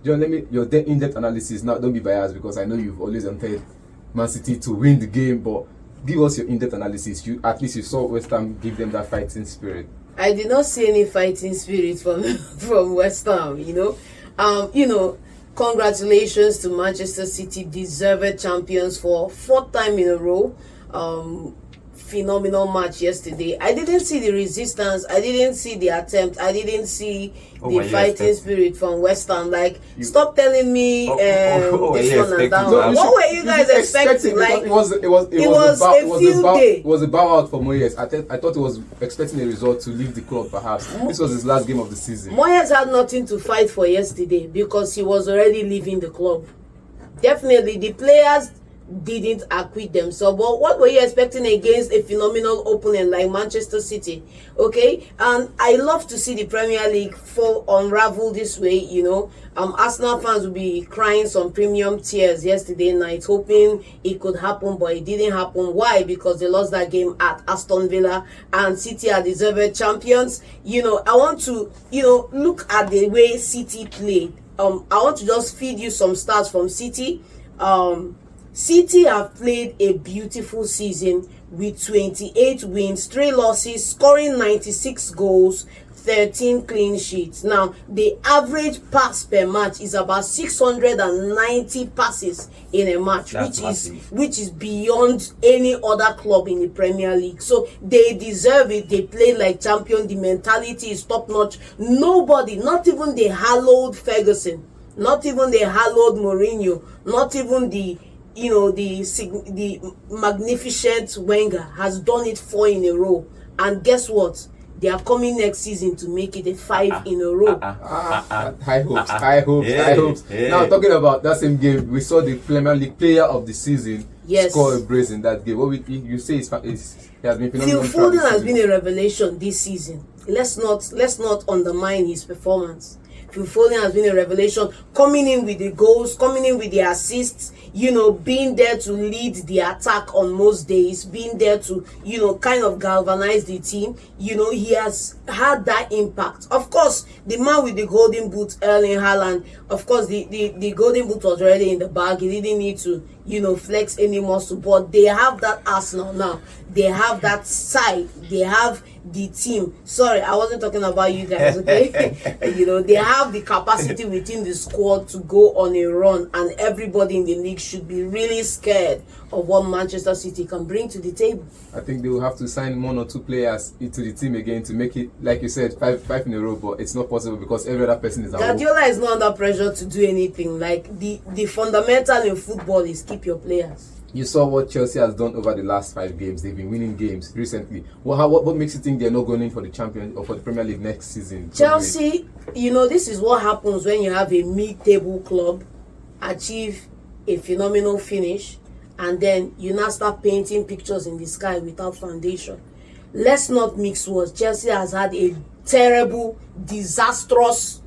John, your in-depth analysis. Now, don't be biased because I know you've always wanted Man City to win the game, but give us your in-depth analysis. At least you saw West Ham give them that fighting spirit. I did not see any fighting spirit from West Ham. Congratulations to Manchester City, deserved champions for 4th time in a row. Phenomenal match yesterday. I didn't see the resistance. I didn't see the attempt. I didn't see the fighting spirit from West Ham. Stop telling me this one and that one. What were you guys expecting? It was a bow out for Moyes. I thought he was expecting a result to leave the club. Perhaps this was his last game of the season. Moyes had nothing to fight for yesterday because he was already leaving the club. Definitely, the players didn't acquit themselves, but what were you expecting against a phenomenal opponent like Manchester City? Okay, and I love to see the Premier League unravel this way. Arsenal fans will be crying some premium tears yesterday night, hoping it could happen, but it didn't happen. Why? Because they lost that game at Aston Villa, and City are deserved champions. I want to look at the way City played. I want to just feed you some stats from City. City have played a beautiful season with 28 wins, 3 losses, scoring 96 goals, 13 clean sheets. Now, the average pass per match is about 690 passes in a match, which is beyond any other club in the Premier League. So they deserve it. They play like champion. The mentality is top notch. Nobody, not even the hallowed Ferguson, not even the hallowed Mourinho, not even the magnificent Wenger has done it 4 in a row. And guess what? They are coming next season to make it a 5 in a row. High hopes. Now, talking about that same game, we saw the Premier League player of the season score a brace in that game. What you say he has been phenomenal. Phil Foden has been a revelation this season. Let's not undermine his performance. Phil Foden has been a revelation, coming in with the goals, coming in with the assists, being there to lead the attack on most days, being there to, kind of galvanize the team. He has had that impact. Of course, the man with the golden boot, Erling Haaland, of course, the golden boot was already in the bag. He didn't need to, flex any muscle, but they have that arsenal now. They have that side. They have the team. Sorry, I wasn't talking about you guys, okay? They have the capacity within the squad to go on a run, and everybody in the league should be really scared of what Manchester City can bring to the table. I think they will have to sign 1 or 2 players into the team again to make it, like you said, five in a row, but it's not possible because every other person is out. Guardiola is not under pressure to do anything. The fundamental in football is keep your players. You saw what Chelsea has done over the last 5 games. They've been winning games recently. What makes you think they're not going in for the champion or for the Premier League next season? Chelsea, this is what happens when you have a mid-table club achieve a phenomenal finish, and then you now start painting pictures in the sky without foundation. Let's not mix words. Chelsea has had a terrible, disastrous,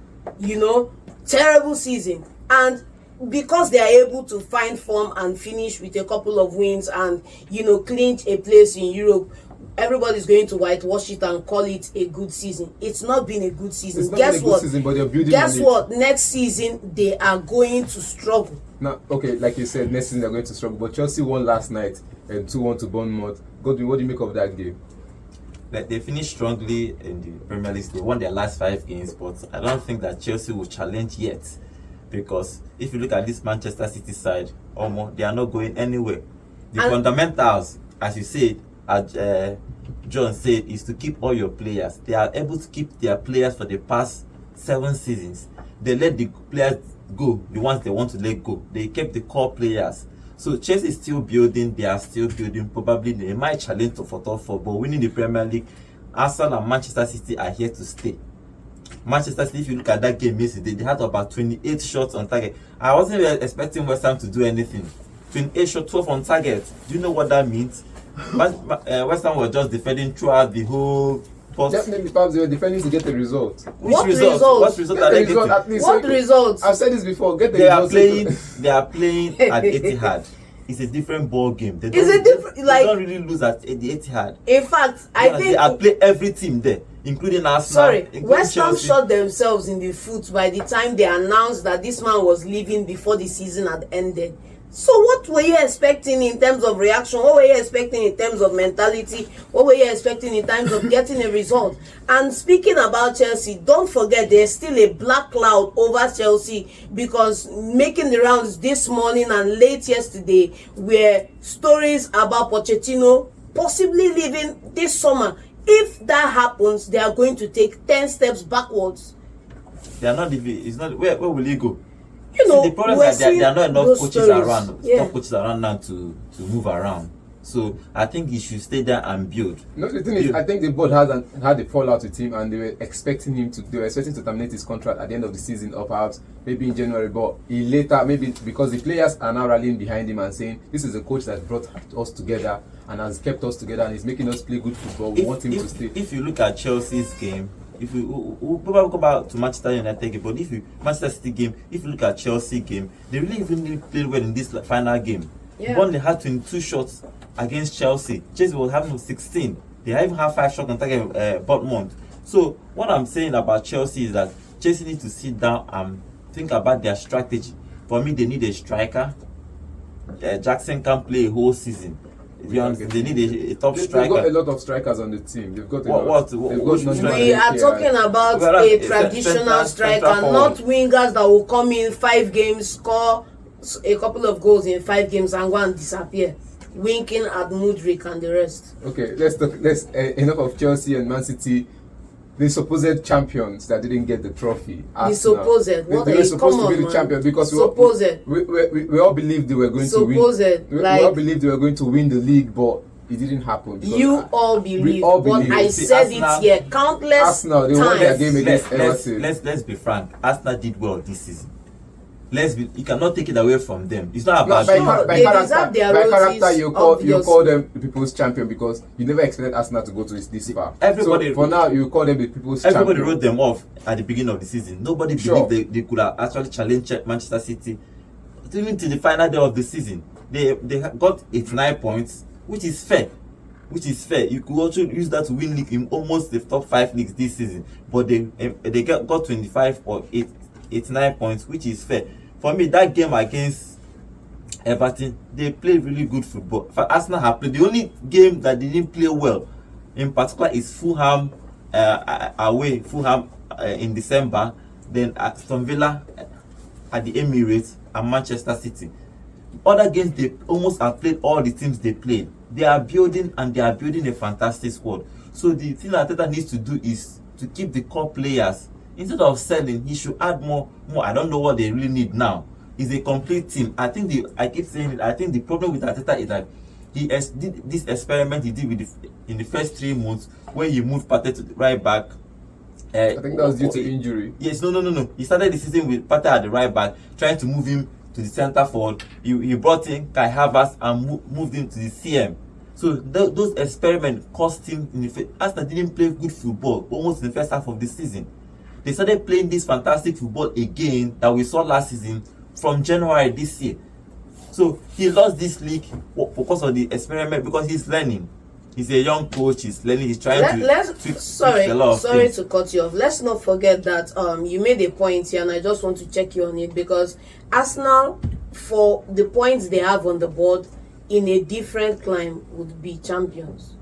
terrible season, and because they are able to find form and finish with a couple of wins and clinch a place in Europe, everybody's going to whitewash it and call it a good season. It's not been a good season. It's not been a good season, but they're building on it. Guess what? Next season they are going to struggle. Now, okay, like you said, next season they're going to struggle. But Chelsea won last night and 2-1 to Bournemouth. Godwin, what do you make of that game? They finished strongly in the Premier League. They won their last 5 games, but I don't think that Chelsea will challenge yet. Because if you look at this Manchester City side, they are not going anywhere. The fundamentals, as you said, as John said, is to keep all your players. They are able to keep their players for the past 7 seasons. They let the players go, the ones they want to let go. They kept the core players. So Chelsea is still building. They are still building. Probably they might challenge for top 4, but winning the Premier League, Arsenal and Manchester City are here to stay. Manchester City, if you look at that game yesterday, they had about 28 shots on target. I wasn't really expecting West Ham to do anything. 28 shots, 12 on target. Do you know what that means? West Ham was just defending throughout the whole. Definitely, perhaps they were defending to get the result. What result? What result are they getting? What result? I've said this before. Get the They result. They are playing at Etihad. it's a different ball game. They don't really lose at the Etihad. In fact, I think I play every team there, including Arsenal. Sorry, West Ham shot themselves in the foot by the time they announced that this man was leaving before the season had ended. So what were you expecting in terms of reaction? What were you expecting in terms of mentality? What were you expecting in terms of getting a result? And speaking about Chelsea, don't forget there's still a black cloud over Chelsea, because making the rounds this morning and late yesterday were stories about Pochettino possibly leaving this summer. If that happens, they are going to take 10 steps backwards. They are not leaving. It's not. Where will he go? You know, the problem is that there are not enough coaches around. Yeah. Top coaches around now to move around. So I think he should stay there and build. No, the thing is, I think the board had a fallout with him, and they were expecting to terminate his contract at the end of the season, or perhaps maybe in January. But he later, maybe because the players are now rallying behind him and saying, this is a coach that brought us together and has kept us together and is making us play good football. We want him to stay. If you look at Chelsea's game, if we'll probably go back to Manchester United game, but Manchester City game, if you look at Chelsea game, they really played well in this final game. Yeah. Burnley had 22 shots against Chelsea. Chelsea was having 16. They even have 5 shots on target Dortmund. So what I'm saying about Chelsea is that Chelsea need to sit down and think about their strategy. For me, they need a striker. Jackson can't play a whole season. They need a top striker. They've got a lot of strikers on the team. They've got a lot. We are talking about a traditional striker, not wingers that will come in 5 games, score a couple of goals in 5 games and go and disappear, winking at Mudryk and the rest. Okay, let's talk. Enough of Chelsea and Man City. The supposed champions that didn't get the trophy. Arsenal. They were supposed to be the champion, because we all believed they were going to win. We all believed they were going to win the league, but it didn't happen. All believe, but I said it here countless Arsenal, they won their game against Everton. Let's be frank. Arsenal did well this season. You cannot take it away from them. It's not about by character. You call them the people's champion, because you never expected Arsenal to go to this far. Everybody, so for now, you call them the people's champion. Everybody wrote them off at the beginning of the season. Nobody believed they could have actually challenged Manchester City even to the final day of the season. They got 89 points, which is fair. You could also use that to win league in almost the top 5 leagues this season, but they got 25 or 89 points, which is fair. For me, that game against Everton, they played really good football. For Arsenal have played. The only game that they didn't play well, in particular, is Fulham away. Fulham in December, then Aston Villa at the Emirates, and Manchester City. Other games, they almost have played all the teams they played. They are building, and they are building a fantastic squad. So the thing that Arteta needs to do is to keep the core players. Instead of selling, he should add more. I don't know what they really need now. It's a complete team. I keep saying it. I think the problem with Arteta is that he did this experiment he did in the first 3 months, when he moved Partey to the right back. I think that was due to injury. Yes, no. He started the season with Partey at the right back, trying to move him to the centre forward. He brought in Kai Havertz and moved him to the CM. So those experiments cost him. Arsenal didn't play good football almost in the first half of the season. They started playing this fantastic football again that we saw last season from January this year. So he lost this league because of the experiment, because he's learning. He's a young coach, he's learning, he's trying sorry to cut you off. Let's not forget that you made a point here, and I just want to check you on it, because Arsenal, for the points they have on the board, in a different climb would be champions.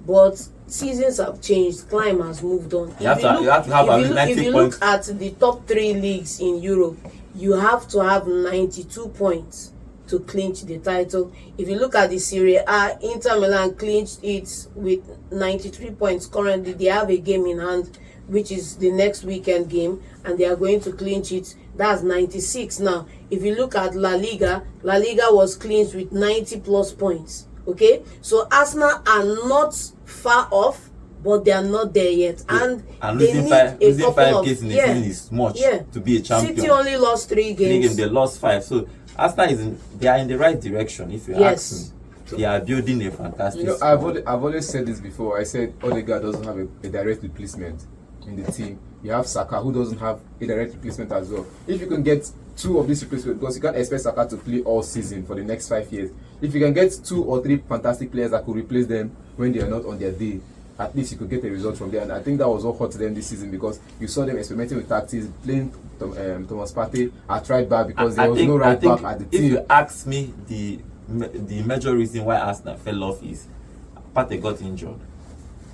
But seasons have changed, climb has moved on. If you look at the top 3 leagues in Europe, you have to have 92 points to clinch the title. If you look at the Serie A, Inter Milan clinched it with 93 points. Currently, they have a game in hand, which is the next weekend game, and they are going to clinch it. That's 96 now. If you look at La Liga was clinched with 90 plus points. Okay, so Arsenal are not far off, but they are not there yet, and losing five games in the season is much to be a champion. City only lost 3 games. They lost 5. So Arsenal they are in the right direction. If you ask me, they are building a fantastic. I've always said this before. I said Odegaard doesn't have a direct replacement in the team. You have Saka, who doesn't have a direct replacement as well. If you can get two of these replacements, because you can't expect Saka to play all season for the next 5 years. If you can get 2 or 3 fantastic players that could replace them when they are not on their day, at least you could get a result from there. And I think that was what hurt them this season, because you saw them experimenting with tactics, playing Thomas Partey at right back because there was no right back at the team. If you ask me, the major reason why Arsenal fell off is Partey got injured.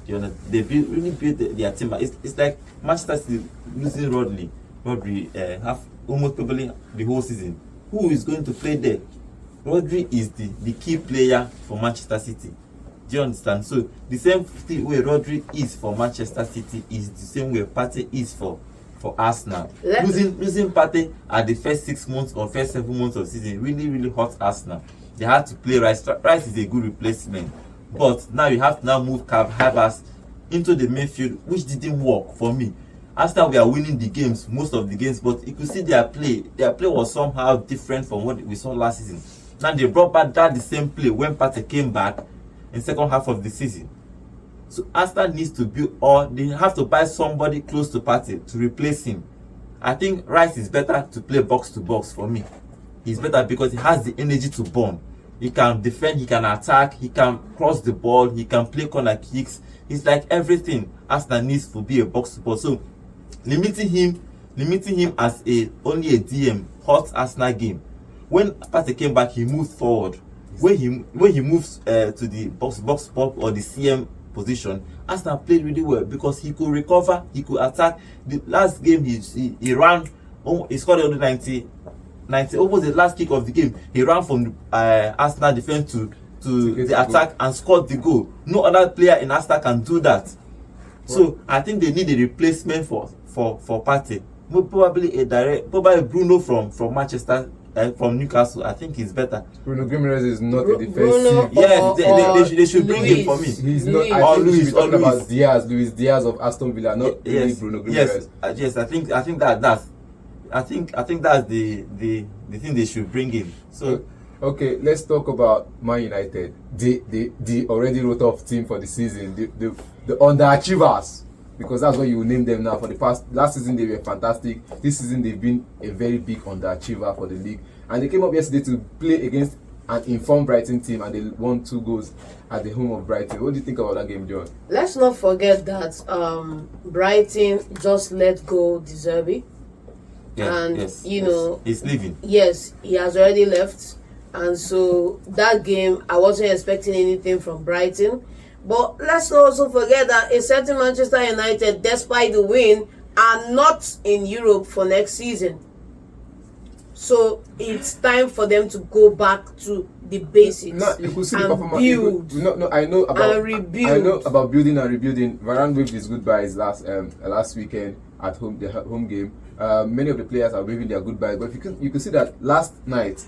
You know, they really built their team. It's like Manchester City losing Rodri have almost probably the whole season. Who is going to play there? Rodri is the key player for Manchester City. Do you understand? So the same way Rodri is for Manchester City is the same way Partey is for Arsenal. Losing Partey at the first 6 months or first 7 months of season really hurt Arsenal. They had to play Rice. Rice is a good replacement, but now you have to now move Havertz into the midfield, which didn't work for me. After we are winning the games, most of the games, but you could see their play was somehow different from what we saw last season. Now they brought back the same play when Partey came back in second half of the season. So Arsenal needs to build, or they have to buy somebody close to Partey to replace him. I think Rice is better to play box to box for me. He's better because he has the energy to burn. He can defend, he can attack, he can cross the ball, he can play corner kicks. He's like everything Arsenal needs to be a box to box. So limiting him as only a DM hurt Arsenal game. When Partey came back, he moved forward. When he moves to the box or the CM position, Arsenal played really well because he could recover, he could attack. The last game he ran, he scored only 90 almost the last kick of the game. He ran from Arsenal defense to the attack and scored the goal. No other player in Arsenal can do that. So I think they need a replacement for Partey. Probably Bruno from Manchester. From Newcastle, I think he's better. Bruno Guimaraes is not a defensive. Yes, they should bring him for me. He's not. I think we should be talking about Luis Diaz of Aston Villa, not really Bruno Guimaraes. Yes. I think that's the thing they should bring in. So okay, let's talk about Man United. The already wrote off team for the season. The underachievers. Because that's what you name them now. For the last season they were fantastic. This season they've been a very big underachiever for the league. And they came up yesterday to play against an informed Brighton team, and they won 2 goals at the home of Brighton. What do you think about that game, John? Let's not forget that Brighton just let go De Zerbi. He's leaving. Yes, he has already left. And so that game, I wasn't expecting anything from Brighton. But let's not also forget that a certain Manchester United, despite the win, are not in Europe for next season. So it's time for them to go back to the basics you could see and build. I know about rebuild. I know about building and rebuilding. Varane waved his goodbyes last weekend at home, the home game. Many of the players are waving their goodbyes, but you could see that last night.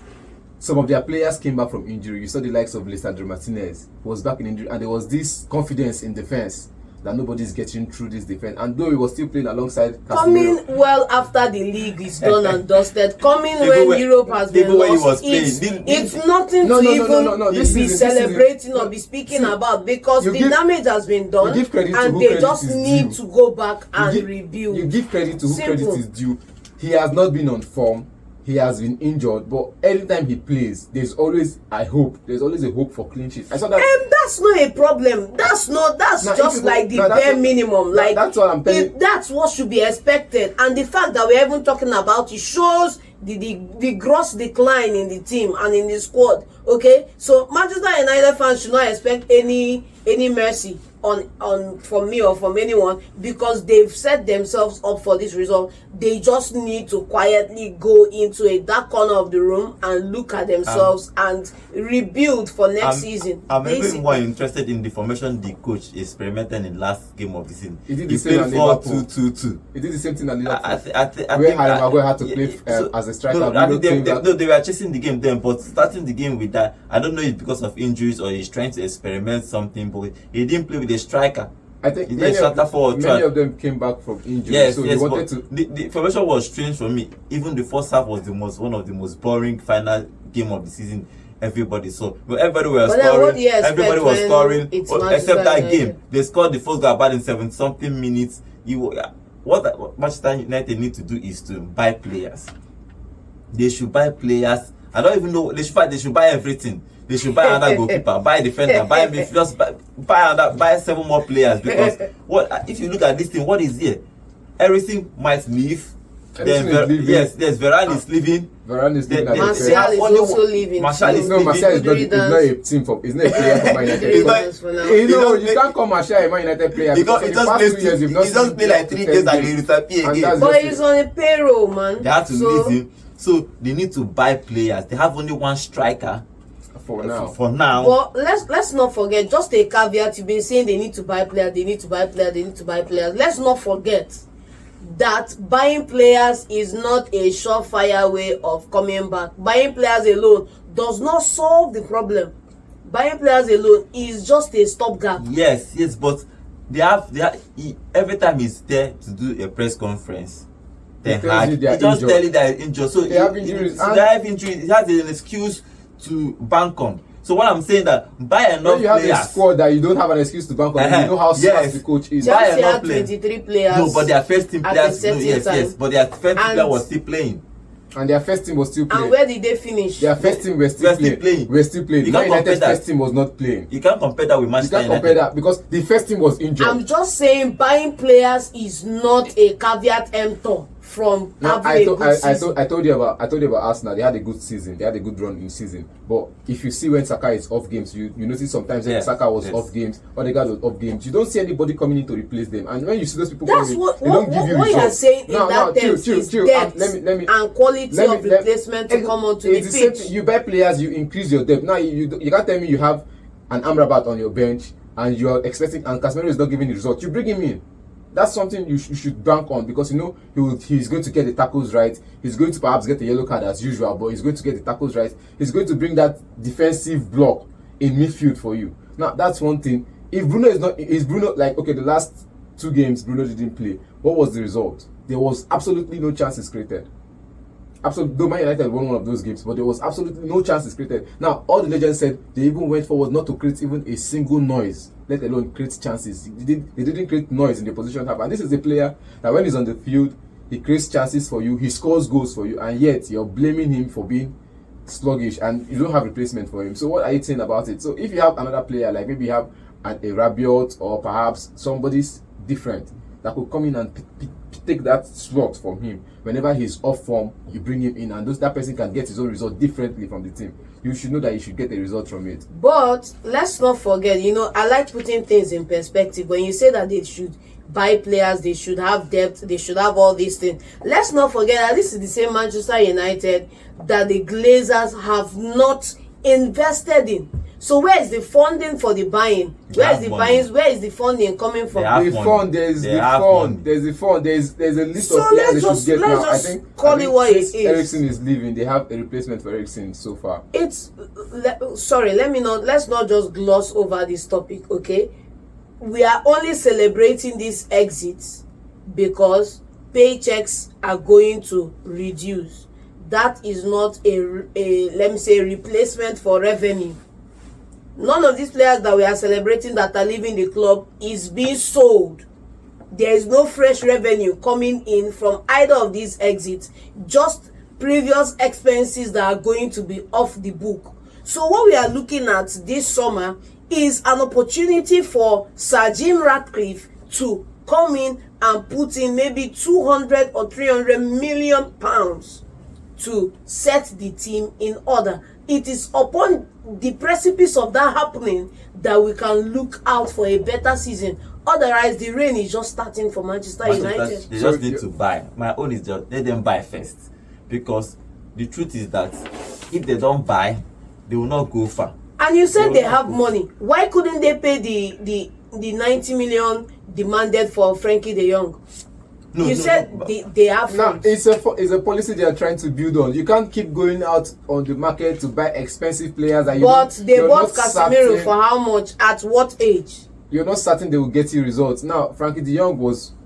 Some of their players came back from injury. You saw the likes of Lisandro Martinez, who was back in injury, and there was this confidence in defense that nobody's getting through this defense. And though he was still playing alongside Casemiro, coming well after the league is done and dusted, coming when Europe has been lost, it's nothing to even be celebrating or be speaking about, because the damage has been done and they just need to go back and rebuild. You give credit to who credit is due. He has not been on form. He has been injured, but every time he plays, there's always a hope for clean sheets. I saw that. And that's not a problem. That's just like the bare minimum. That's what I'm telling you. That's what should be expected. And the fact that we're even talking about it shows the gross decline in the team and in the squad. Okay, so Manchester United fans should not expect any mercy on from me or from anyone, because they've set themselves up for this result. They just need to quietly go into a dark corner of the room and look at themselves and rebuild for next season. I'm even more interested in the formation the coach experimented in last game of the season. He did the same at Liverpool. 4-2-2-2. He did the same thing at Liverpool. I think Harry Maguire had to play as a striker. No, I think they were chasing the game then, but starting the game with that, I don't know if it's because of injuries or he's trying to experiment something, but he didn't play with a striker. I think many of them came back from injury, so they wanted to. The formation was strange for me. Even the first half was one of the most boring final game of the season. Everybody saw. But everybody was scoring. Everybody was scoring, except that game. They scored the first goal about in 70-something minutes. What Manchester United need to do is to buy players. they should buy players. I don't even know. They should buy everything. They should buy another goalkeeper, buy defender, buy midfielders, buy 7 more players. Because what if you look at this thing? What is here? Everything might leave. Then yes, Varane is leaving. Varane is leaving. Martial is also leaving. Martial is no, leaving. Martial is not a team for. It's not a player for Man United. You can't call Martial a Man United player because for the past 2 years you've not he just play like 3 days and he disappear again. But he's on a payroll, man. They have to leave him. So they need to buy players. They have only one striker. For now. But let's not forget, just a caveat, you've been saying they need to buy players, they need to buy players, they need to buy players. Let's not forget that buying players is not a surefire way of coming back. Buying players alone does not solve the problem. Buying players alone is just a stopgap. Yes, but they have every time he's there to do a press conference. He just tell you that he's injured. So they have injuries. They have injuries. He has an excuse to bank on. So what I'm saying that buy enough when you have players. a squad that you don't have an excuse to bank on, you know how smart the coach is. Chelsea had 23 players. No, but their first team players. No, yes, but their first team player was still playing. And their first team was still playing. And where did they finish? Their first team was still playing. We're still playing. Man United's first team was not playing. You can't compare that with Manchester United. You can't compare that because the first team was injured. I'm just saying buying players is not a caveat emptor from having a good season. I told you about Arsenal. They had a good season. They had a good run in season. But if you see when Saka is off games, you notice sometimes when Saka was off games, Odegaard was off games, you don't see anybody coming in to replace them. And when you see those people coming in, they don't give you results. What you are saying in that terms is depth and quality of replacement to come onto the pitch. You buy players, you increase your depth. Now you can't tell me you have an Amrabat on your bench and you are expecting, and Casemiro is not giving the result. You bring him in. That's something you should bank on because you know he's going to get the tackles right. He's going to perhaps get a yellow card as usual, but he's going to get the tackles right. He's going to bring that defensive block in midfield for you. Now that's one thing. If Bruno is Bruno like okay, the last 2 games Bruno didn't play. What was the result? There was absolutely no chances created. Though Man United won one of those games, but there was absolutely no chances created. Now, all the legends said they even went forward not to create even a single noise, let alone create chances. They didn't create noise in the position half. And this is a player that when he's on the field, he creates chances for you, he scores goals for you, and yet you're blaming him for being sluggish and you don't have replacement for him. So what are you saying about it? So if you have another player, like maybe you have a Rabiot or perhaps somebody's different that could come in and take that slot from him. Whenever he's off form, you bring him in, and that person can get his own result differently from the team. You should know that you should get a result from it. But let's not forget, I like putting things in perspective. When you say that they should buy players, they should have depth, they should have all these things. Let's not forget that this is the same Manchester United that the Glazers have not invested in. So where is the funding for the buying? Where is the funding coming from? There's the fund. There's a list of players they should get now. I think call it what it is. Eriksen is leaving. They have a replacement for Eriksen so far. Let's not just gloss over this topic, okay? We are only celebrating these exits because paychecks are going to reduce. That is not a let me say replacement for revenue. None of these players that we are celebrating that are leaving the club is being sold. There is no fresh revenue coming in from either of these exits. Just previous expenses that are going to be off the book. So what we are looking at this summer is an opportunity for Sir Jim Ratcliffe to come in and put in maybe 200 or 300 million pounds to set the team in order. It is upon the precipice of that happening that we can look out for a better season. Otherwise, the rain is just starting for Manchester United. They just need to buy. My own is just let them buy first, because the truth is that if they don't buy, they will not go far. And you said they have money. Why couldn't they pay the 90 million demanded for Frankie de Jong? They have funds. Now it's a policy they are trying to build on. You can't keep going out on the market to buy expensive players. They bought Casemiro for how much? At what age? You're not certain they will get you results. Now Frankie de Jong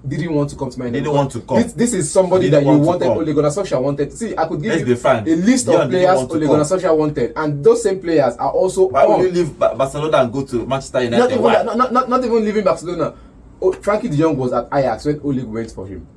didn't want to come to Man United. They didn't want to come. This is somebody that you wanted. Ole Gunnar Solskjaer wanted. See, I could give you a list of players Ole Gunnar Solskjaer wanted, and those same players are also. Why would you leave Barcelona and go to Manchester United? Not even leaving Barcelona. Frankie de Jong was at Ajax when Ole went for him.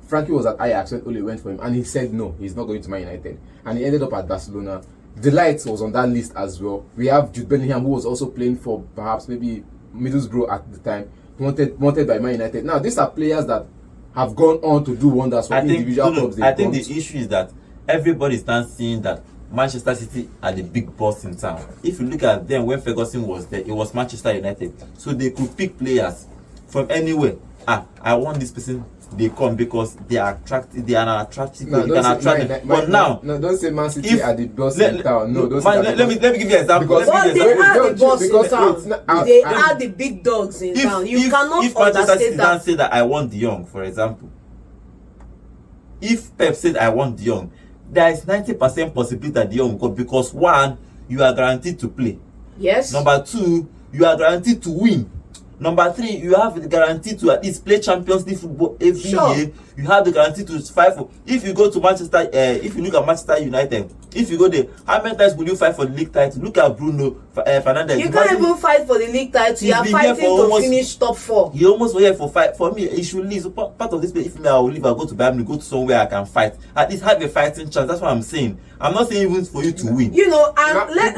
Frankie was at Ajax when Ole went for him, and he said no, he's not going to Man United, and he ended up at Barcelona. De Ligt was on that list as well. We have Jude Bellingham, who was also playing for perhaps maybe Middlesbrough at the time, wanted by Man United. Now these are players that have gone on to do wonders for individual clubs. I think the issue is that everybody is now seeing that Manchester City are the big boss in town. If you look at them when Ferguson was there, it was Manchester United, so they could pick players from anywhere. I want this person. They come because they are attractive. They are an attractive. No, You can attract them. But now, no, don't say Man City are the boss in town. No, don't say that. let me give you an example. Because- But they are the boss in because town. They are the big dogs in town. You cannot if Manchester City understate that. say that I want De Jong, for example, if Pep said I want De Jong, there is 90% possibility that De Jong will go, because one, you are guaranteed to play. Yes. Number two, you are guaranteed to win. Number three, you have the guarantee to at least play Champions League football every year. You have the guarantee to fight for. If you go to Manchester, if you look at Manchester United, if you go there, how many times will you fight for the league title? Look at Bruno Fernandes. You can't even fight for the league title. You are fighting to finish top 4. He almost was here for fight. For me, he should leave. So part of this, if me I will leave, I'll go to Bayern, go to somewhere I can fight. At least have a fighting chance. That's what I'm saying. I'm not saying even for you to win. You know, and Now,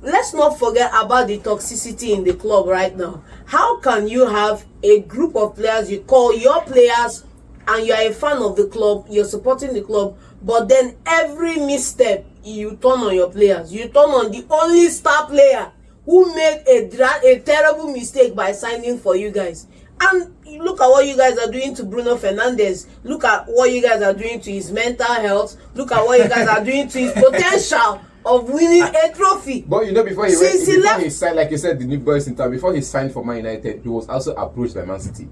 let's not forget about the toxicity in the club right now. How can you have a group of players, you call your players, and you are a fan of the club, you're supporting the club, but then every misstep you turn on your players, you turn on the only star player who made a terrible mistake by signing for you guys. And look at what you guys are doing to Bruno Fernandes. Look at what you guys are doing to his mental health. Look at what you guys are doing to his potential of winning a trophy. But you know, before he signed, like you said, the new boys in town, before he signed for Man United, he was also approached by Man City.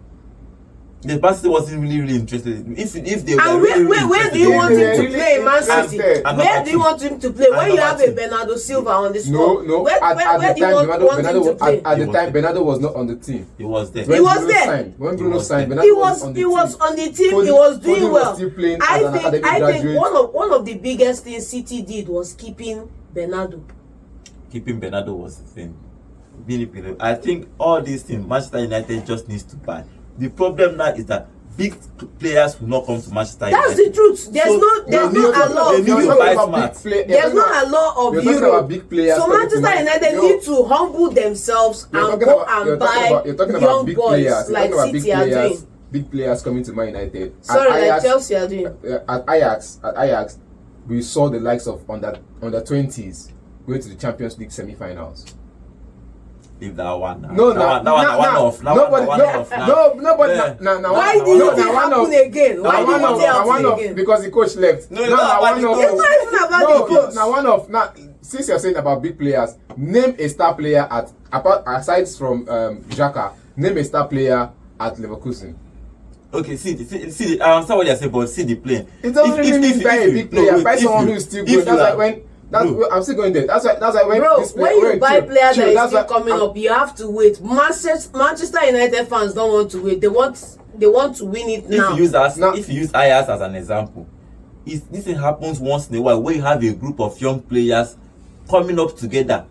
The Man City wasn't really interested. If they were And where do you want him to play, Man City? Where do you want him to play? When you have a Bernardo Silva on the squad? No. Where do you want him to play? At the time, Bernardo was not on the team. He was there. He was there. When Bruno signed, He Bernardo was on the team. He was doing well. Still playing I as an academic think graduate. one of the biggest things City did was keeping Bernardo. Keeping Bernardo was the thing. I think all these things Manchester United just needs to buy. The problem now is that big players will not come to Manchester United. That's the truth. There's no allow of Europe. There's no allow of Europe. So Manchester United need to humble themselves and go and buy young boys like City are doing. Big players coming to Man United. Sorry, like Chelsea are doing. At Ajax, we saw the likes of under 20s going to the Champions League semi-finals. Leave that one now. No, Why did it happen again? Why did it happen again? Because the coach left. It's not even about the coach. Now, since you're saying about big players, name a star player aside from Xhaka. Name a star player at Leverkusen. Okay, see, I understand what you're saying, but see the plane. It doesn't really mean buy a big player. Buy someone who is still good. That's like when. I'm still going there. That's why when you buy players that is still coming up, you have to wait. Manchester United fans don't want to wait. They want to win it now. If you use Ajax as an example, this thing happens once in a while where you have a group of young players coming up together.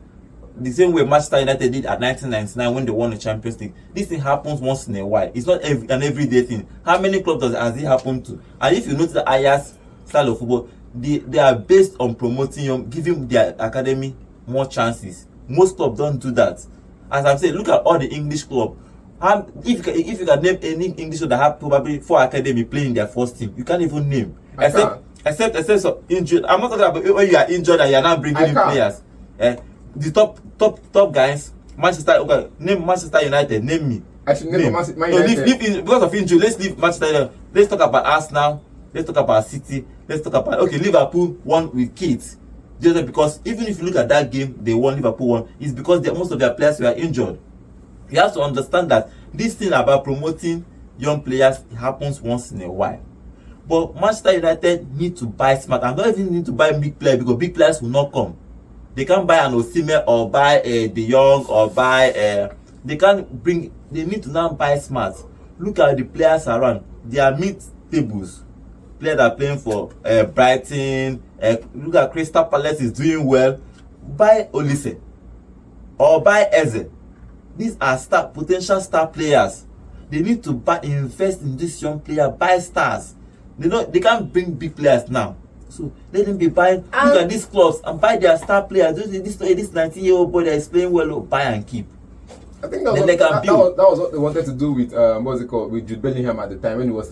The same way Manchester United did at 1999 when they won the Champions League. This thing happens once in a while. It's not an everyday thing. How many clubs has it happened to? And if you notice the Ajax style of football, they are based on promoting giving their academy more chances. Most clubs don't do that. As I'm saying, look at all the English clubs. If you can name any English club that have probably 4 academy playing in their first team, you can't even name. Except some injured. I'm not talking about when you are injured and you are not bringing in players. The top guys, name Manchester United. Name me. I should name Man United. Because of injury, let's leave Manchester United. Let's talk about Arsenal. Let's talk about City. Let's talk about Liverpool won with kids. Just because even if you look at that game, they won. Liverpool won. It's because most of their players were injured. You have to understand that this thing about promoting young players happens once in a while. But Manchester United need to buy smart. And don't even need to buy big players because big players will not come. They can't buy an Osimhen or buy De Jong or buy. They need to now buy smart. Look at the players around. They are mid-tables. Players are playing for Brighton. Look at Crystal Palace is doing well. Buy Olise or buy Eze. These are potential star players. they need to invest in this young player, buy stars. They can't bring big players now. So let them be buying. Look at these clubs and buy their star players. This 19-year-old boy that is playing well, buy and keep. I think that was what they wanted to do with what's it called, with Jude Bellingham at the time when he was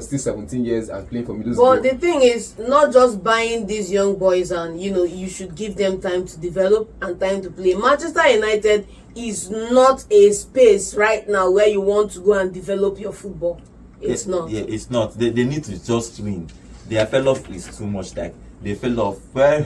still 17 years and playing for Middlesbrough. But the thing is, not just buying these young boys and you should give them time to develop and time to play. Manchester United is not a space right now where you want to go and develop your football. It's not. Yeah, it's not. They need to just win. Their fell-off is too much. Like they fell off. Well,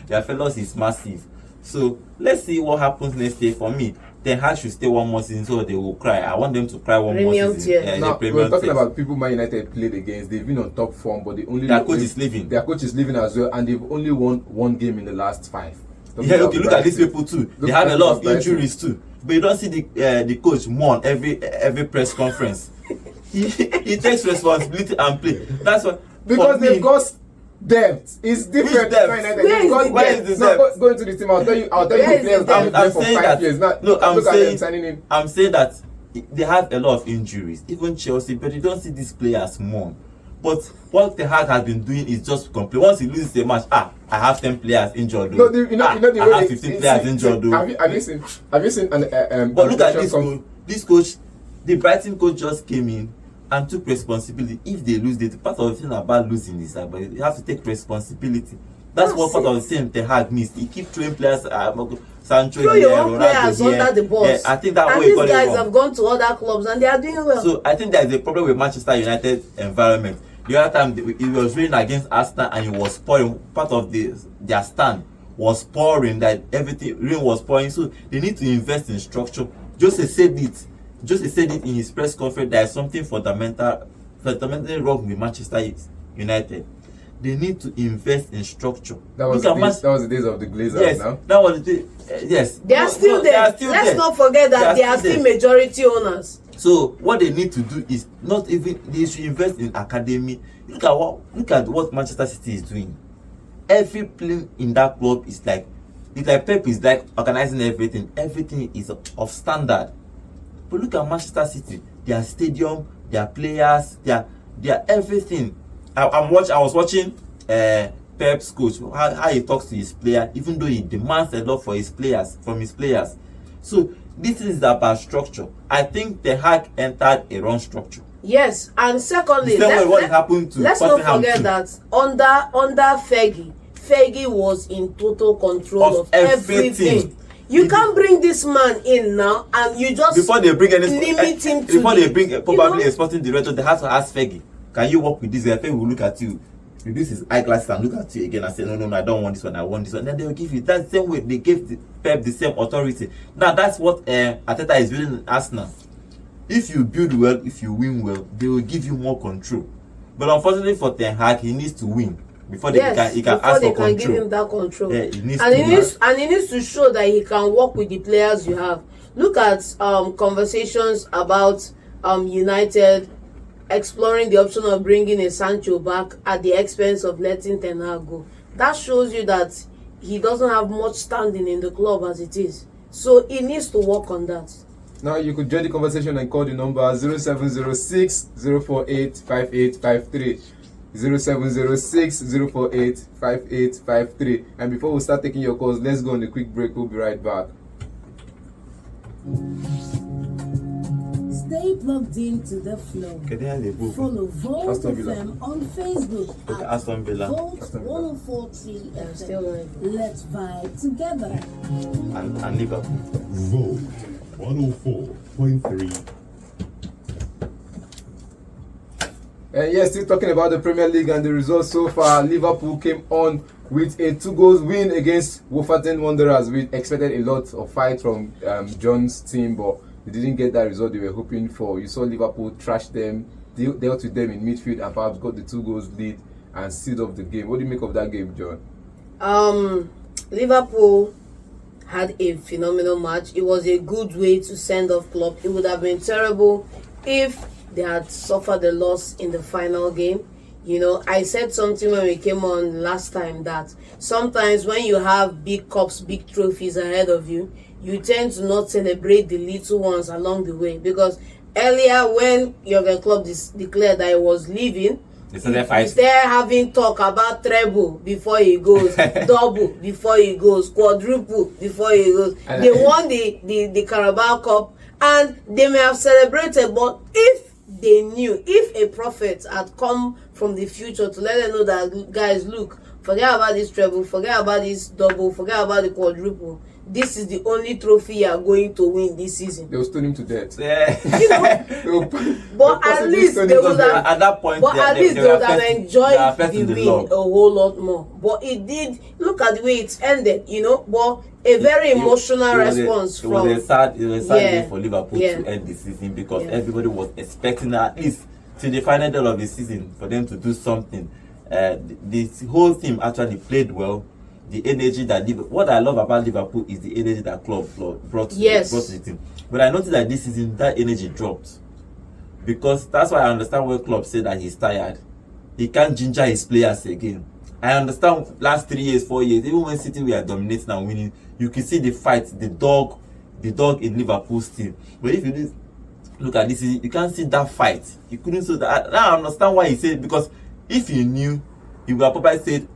their fell-off is massive. So let's see what happens next year. For me, Ten Hag should stay one more season so they will cry. I want them to cry one more season. Now, we're talking about people Man United played against. They've been on top form, but their coach is leaving. Their coach is leaving as well, and they've only won one game in the last 5. Okay, look at these people too. They have a lot of injuries too. But you don't see the coach mourn every press conference. he takes responsibility and play. That's what. Because they've got depth. It's different. Where is the depth? Go into the team. I'll tell you the players that have for 5 years. I'm saying that they have a lot of injuries, even Chelsea, but you don't see these players mourn. But what the Hag has been doing is just complain. Once he loses a match, I have 10 players injured. No, I have 15 players injured. Have you seen but look at this coach. The Brighton coach just came in and took responsibility. If they lose, part of the thing about losing is that, but you have to take responsibility. That's what part of the same Ten Hag missed. He keep throwing players, Sancho, throw your own players under the bus. Yeah, I think that and way these guys have gone to other clubs and they are doing well. So I think there is a problem with Manchester United environment. The other time it was raining against Arsenal and it was pouring. Part of their stand was pouring. That rain was pouring. So they need to invest in structure. Jose said it in his press conference. There is something fundamentally wrong with Manchester United. They need to invest in structure. That was the days of the Glazers. Yes, now. That was the day. Yes, they are still there. Let's not forget that they are still majority owners. So what they need to do is they should invest in academy. Look at what Manchester City is doing. Every player in that club is like Pep is like organizing everything. Everything is of standard. But look at Manchester City. Their stadium, their players, their everything. I was watching Pep's coach, how he talks to his player, even though he demands a lot from his players. So this is about structure. I think the Hag entered a wrong structure. Yes, and secondly, let's not forget that under Fergie was in total control of everything. You can't bring this man in now and you just before they bring limit him to before they bring probably a sporting director, they have to ask Fergie, can you work with this guy? Fergie will look at you. This is eyeglasses and look at you again and say, no, I don't want this one, I want this one. Then they will give you that same way they gave Pep the same authority. Now that's what Arteta is building in Arsenal. If you build well, if you win well, they will give you more control. But unfortunately for Ten Hag, he needs to win before they can ask for control. Give him that control. Yeah, he needs to show that he can work with the players you have. Look at conversations about United exploring the option of bringing a Sancho back at the expense of letting Ten Hag go. That shows you that he doesn't have much standing in the club as it is. So he needs to work on that. Now you could join the conversation and call the number 0706 048 5853. 0706 048 5853. And before we start taking your calls, let's go on a quick break. We'll be right back. Stay plugged into the flow. Follow Volt FM on Facebook at Aston Villa. Volt 104.3 FM. Let's vibe together. And Liverpool. Volt 104.3. Yes, still talking about the Premier League and the results so far. Liverpool came on with a 2-goal win against Wolverhampton Wanderers. We expected a lot of fight from John's team, but they didn't get that result they were hoping for. You saw Liverpool trash them, dealt with them in midfield, and perhaps got the 2 goals lead and sealed off the game. What do you make of that game, John? Liverpool had a phenomenal match. It was a good way to send off Klopp. It would have been terrible if they had suffered a loss in the final game. You know, I said something when we came on last time that sometimes when you have big cups, big trophies ahead of you, you tend to not celebrate the little ones along the way, because earlier when Jurgen Klopp declared that he was leaving, They started fighting. Instead having talk about treble before he goes, double before he goes, quadruple before he goes. And they won the Carabao Cup and they may have celebrated, but if they knew, if a prophet had come from the future to let them know that, guys, look, forget about this treble, forget about this double, forget about the quadruple. This is the only trophy you are going to win this season. They will stone him to death. Yeah. You know, but at least they would have. At that point, But at least they would have enjoyed the the win love. a whole lot more. But it did. Look at the way it ended. You know, but a very emotional response It was a sad day for Liverpool Yeah. to end the season because Yeah. everybody was expecting at least till the final day of the season for them to do something. The whole team actually played well. The energy that what I love about Liverpool is the energy that Klopp brought to the team. But I noticed that this season that energy dropped because that's why I understand when Klopp said that he's tired. He can't ginger his players again. I understand last 3 years, 4 years, even when City were dominating and winning, you can see the fight, the dog in Liverpool's team. But if you look at this, you can't see that fight. You couldn't see that. Now I understand why he said, because if you knew, he would have probably said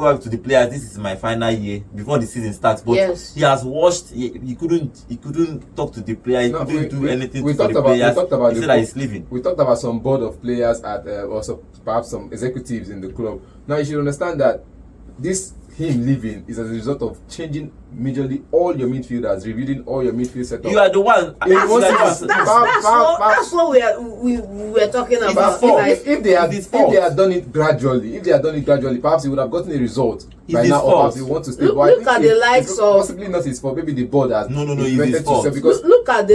to the players, this is my final year before the season starts. But he has watched. He couldn't talk to the player. He couldn't do anything to the players. He said that he's leaving. We talked about some board of players at also perhaps some executives in the club. Now you should understand that him leaving is as a result of changing majorly all your midfielders, reviewing all your midfield setup. You are the one. That's what we were talking about. If they had done it gradually, perhaps he would have gotten a result by now, or perhaps he want to stay. Look at the likes of possibly not his fault. Maybe the board has it's his fault. Because look at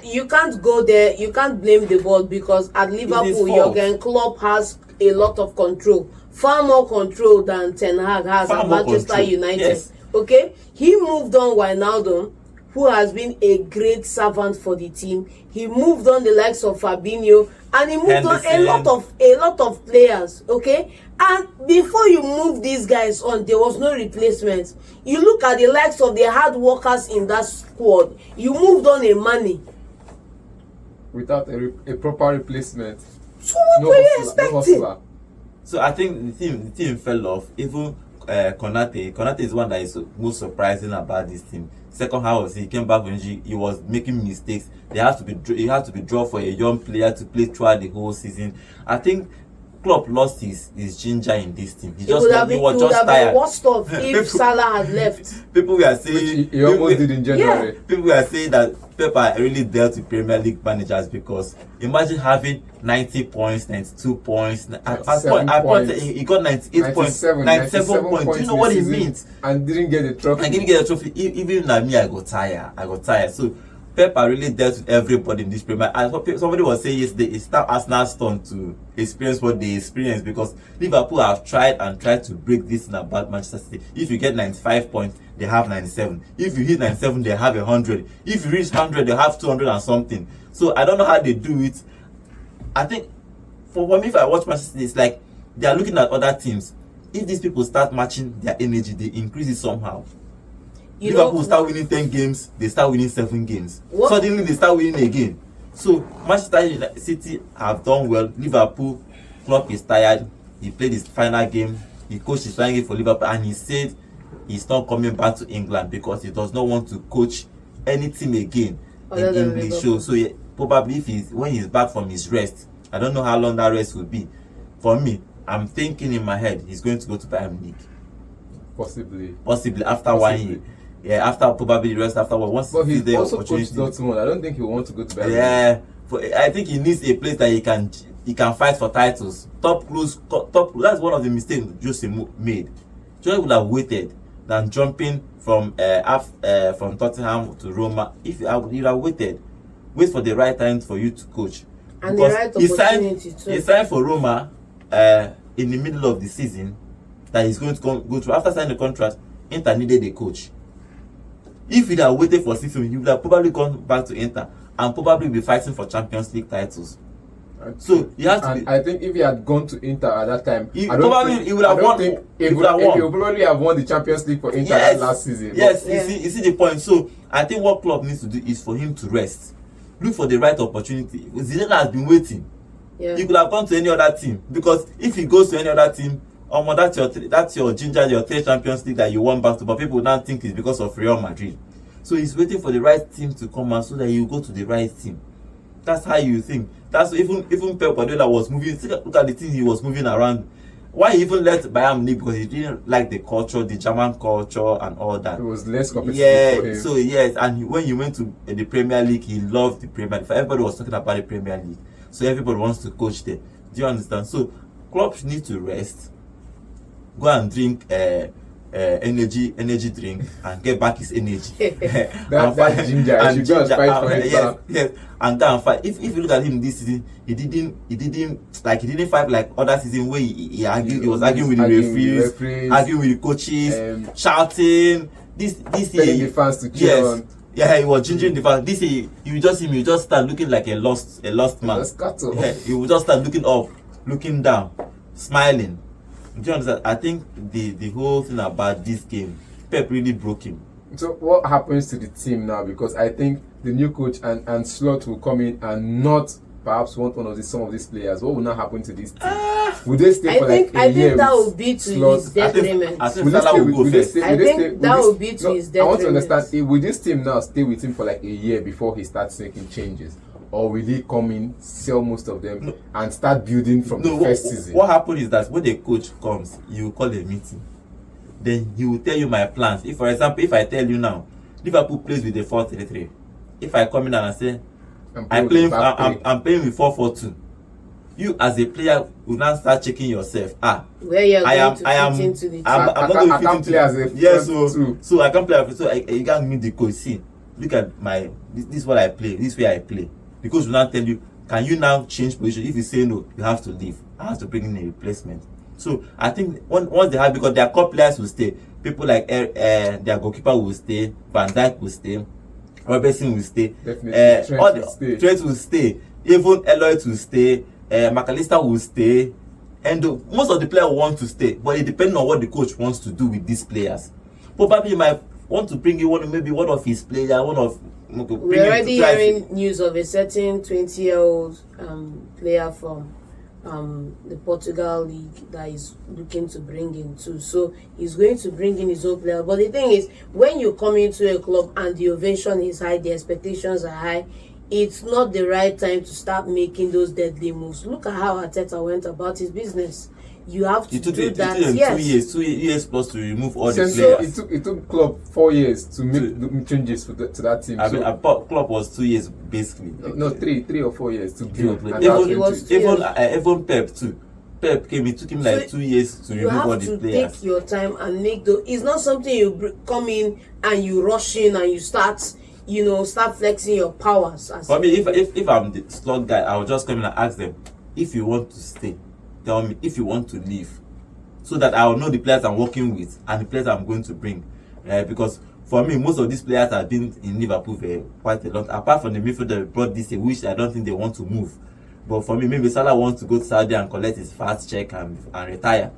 you can't go there. You can't blame the board because at Liverpool, Jurgen Klopp has a lot of control. Far more control than Ten Hag has at Manchester United. Yes. Okay, he moved on Wijnaldum, who has been a great servant for the team. He moved on the likes of Fabinho, and he moved on a lot of players. Okay, and before you move these guys on, there was no replacement. You look at the likes of the hard workers in that squad. You moved on a money without a proper replacement. So what were you expecting? So I think the team fell off. Even Konate is one that is most surprising about this team. Second half, he came back when he was making mistakes. He had to be drawn for a young player to play throughout the whole season. I think Klopp lost his ginger in this team. He was just tired. Worst off if Salah had left. People were saying he almost did in January. Yeah, people were saying that Pep really dealt with Premier League managers because imagine having 90 points, 92 points. He got 98 points, 97 points. Do you know what it means? And didn't get a trophy. Even like me, I got tired. So Pep really dealt with everybody in this Premier. And somebody was saying yesterday, it's not Arsenal's turn to experience what they experienced because Liverpool have tried to break this in about Manchester City. If you get 95 points, they have 97. If you hit 97, they have 100. If you reach 100, they have 200 and something. So I don't know how they do it. I think for me, if I watch Manchester City, it's like they are looking at other teams. If these people start matching their energy, they increase it somehow. Liverpool start winning 10 games, they start winning 7 games. Suddenly they start winning again. So Manchester City have done well. Liverpool, Klopp is tired. He played his final game. He coached his final game for Liverpool, and he said he's not coming back to England because he does not want to coach any team again in English. So probably when he's back from his rest, I don't know how long that rest will be. For me, I'm thinking in my head he's going to go to Bayern Munich. Possibly after 1 year. Yeah, after probably the rest after once. But he's also coached Dortmund. I don't think he will want to go to Bayern. Yeah, I think he needs a place that he can fight for titles. Top close. That's one of the mistakes Jose made. Jose would have waited than jumping from Tottenham to Roma. If you would have waited, wait for the right time for you to coach. And because the right opportunity too. He signed for Roma in the middle of the season that he's going to go through. After signing the contract, Inter needed a coach. If he'd have waited for 6 months, he would have probably gone back to Inter and probably be fighting for Champions League titles. So he has to. I think if he had gone to Inter at that time, he would have won. He would probably have won the Champions League for Inter last season. Yes, you see the point. So I think what Klopp needs to do is for him to rest. look for the right opportunity. Zidane has been waiting. Yeah. He could have gone to any other team, because if he goes to any other team, that's your ginger, your third Champions League that you won back to, but people now think it's because of Real Madrid. So he's waiting for the right team to come out so that you go to the right team. That's how you think. That's even Pep Guardiola was moving. Look at the thing he was moving around. Why he even left Bayern Munich? Because he didn't like the culture, the German culture, and all that. It was less competitive for him. So yes, and when he went to the Premier League, he loved the Premier League. Everybody was talking about the Premier League, so everybody wants to coach there. Do you understand? So clubs need to rest, go and drink energy drink, and get back his energy. that ginger, and should go and fight for him. Yes, and go and fight. If you look at him this season, he didn't fight like other season where he was arguing with the referees, arguing with the coaches, shouting. This telling the fans to cheer on. Yeah, he was gingering the fans. This year, you just start looking like a lost man. He will just start looking up, looking down, smiling. Do you understand? I think the whole thing about this game, Pep really broke him. So what happens to the team now? Because I think the new coach and Slot will come in and not perhaps want some of these players. What will now happen to this team? Will they stay for like a year? I think that will be to his detriment. I think Salah will go first. I think that will be to his detriment. I want to understand, will this team now stay with him for like a year before he starts making changes? Or will he come in, sell most of them, and start building from the first season? What happens is that when the coach comes, you call a meeting. Then he will tell you my plans. If, for example, if I tell you now, Liverpool plays with the 4-3-3. If I come in and I say, I'm playing with 4-4-2. You as a player will now start checking yourself. Where you're going to fit into the team. I'm not going to fit into play as a so I can't play. So you can't meet the coach. See, look at this is what I play. This way I play. Because we now tell you, can you now change position? If you say no, you have to leave. I have to bring in a replacement. So I think once they have, because their core players will stay. People like their goalkeeper will stay, Van Dijk will stay, Robertson will stay, Definitely. Trent will stay, even Elliott will stay, McAllister will stay, and most of the players want to stay, but it depends on what the coach wants to do with these players. Probably he might want to bring in maybe one of his players, We're already hearing news of a certain 20-year-old player from the Portugal league that is looking to bring in too. So he's going to bring in his own player. But the thing is, when you come into a club and the ovation is high, the expectations are high, it's not the right time to start making those deadly moves. Look at how Arteta went about his business. You have to do that. Yes. 2 years plus to remove all the players. It took Klopp 4 years to make changes to that team. I mean, Klopp was 2 years basically. No, 3 or 4 years to build. Even Pep too. Pep came. It took him like 2 years to remove all the players. You have to take your time and make it's not something you come in and you rush in and you start flexing your powers. For me, if I'm the slot guy, I will just come in and ask them, if you want to stay, tell me. If you want to leave, so that I will know the players I'm working with and the players I'm going to bring. Because for me, most of these players have been in Liverpool for quite a lot. Apart from the midfielder that brought this year, which I don't think they want to move. But for me, maybe Salah wants to go to Saudi and collect his fast check and retire.